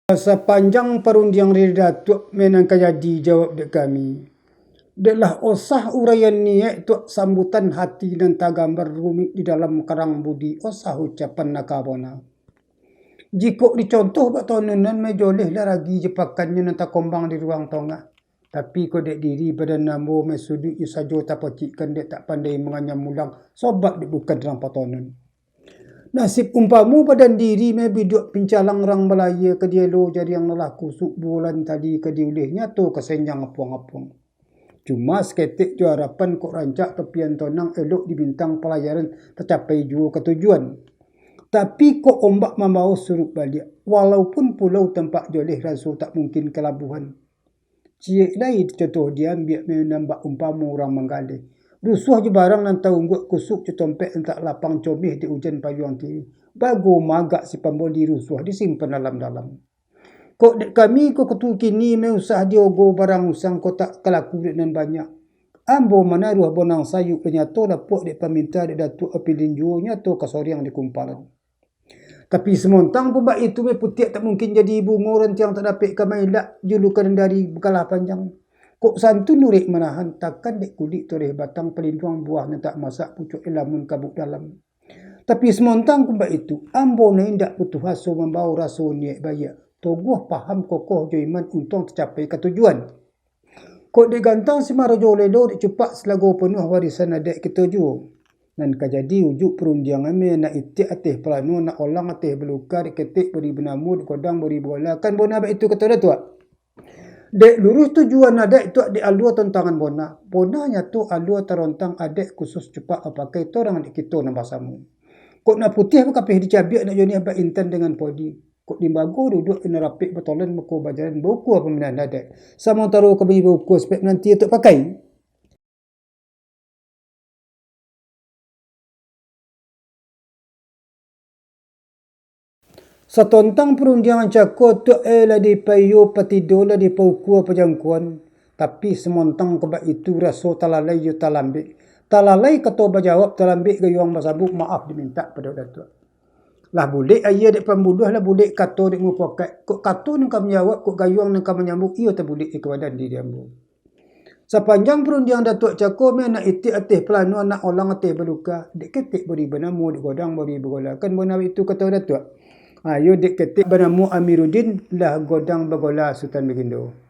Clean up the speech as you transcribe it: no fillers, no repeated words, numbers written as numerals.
Sepanjang perundian Datuk menang kajadi jawab dek kami. Deklah osah uraian niat tuk sambutan hati dan tak gambar rumit di dalam karang budi osah ucapan nakabona. Jika dicontoh bak tonunan mejoleh lah lagi jepakannya nanti kombang di ruang tengah. Tapi kau dek diri badan namo mesuduk isajo tak pocikan dek tak pandai menganyam mulang sobat dek bukan dalam patonun. Nasib umpamu badan diri me biduk pincalang rang Melaya ke dielo jadi yang lelah kusuk bulan tadi ke diulihnya tu kesenjang apung-apung. Cuma seketik jo harapan kok rancak tepian tonang elok di bintang pelayaran tercapai juga ketujuan. Tapi kok ombak membawa surut balik walaupun pulau tempat joleh rasu tak mungkin kelabuhan. Cik lain contoh dia ambil menambah umpamu orang menggalih. Rusuh je barang nan tahu buat kusuk je tompek entak lapang comeh di hujan payung tiri. Bagu magak si pemboli rusuh disimpan dalam-dalam. Kok dek kami kok ketu kini meusah diogo barang usang kok tak kelaku dengan banyak. Ambo mana ruah bonang sayu penyato dapuk dek paminta dek datuk apilin juo nyato kasoriang di kumpalan. Tapi semontang pun bak itu me putih tak mungkin jadi ibu ngoran tiang tak dapat kamailak julukan dari bekalah panjang. Kok santun nurik menahan takkan dek kulit toreh batang pelindung buah yang tak masak pucuk elamun kabuk dalam. Tapi semontang pun bak itu ambo na indak putuh haso membawa raso niat bayak. Toguh paham kokoh jo iman untung tercapai ketujuan. Kok dek gantang si marajo ledo dek cepat selago penuh warisan adek kita juo. Dan kajadi ujuk perundian ame nak itik atih pelanu nak olang atih beluka dek ketik beri benamu dek kodang beri bola kan bona bak itu kata datuk. Dek lurus tujuan adek itu dek alua tentangan bona. Bonanya tu alua terontang adek khusus cepat pakai tu orang dek kita nambah samu. Kok nak putih apa kapih dicabiak nak joni abak intan dengan podi. Kok dimbago duduk kena rapik betolan meko bajaran buku apa menan adek. Sama taruh ke bagi buku spek nanti untuk pakai. Setontang perundian cakot tu lah di payo patido lah di pauku pejangkuan. Tapi semontang kebak itu raso talalai yo talambik. Talalai kata berjawab talambik gayuang masabuk maaf diminta pada datuk. Lah boleh ayah dek pembunuh lah boleh kata dek mupokat. Kok kata nang kamu jawab kok gayuang nang kamu nyambuk iyo tak boleh kebadan diri ambu. Sepanjang perundian datuk cakot me nak itik atih pelanu anak olang atih beluka. Dek ketik beri benamu dek godang beri begola. Kan bona itu kata datuk. Ayo dek ketik benamu Amiruddin lah godang begola Sultan Bagindo.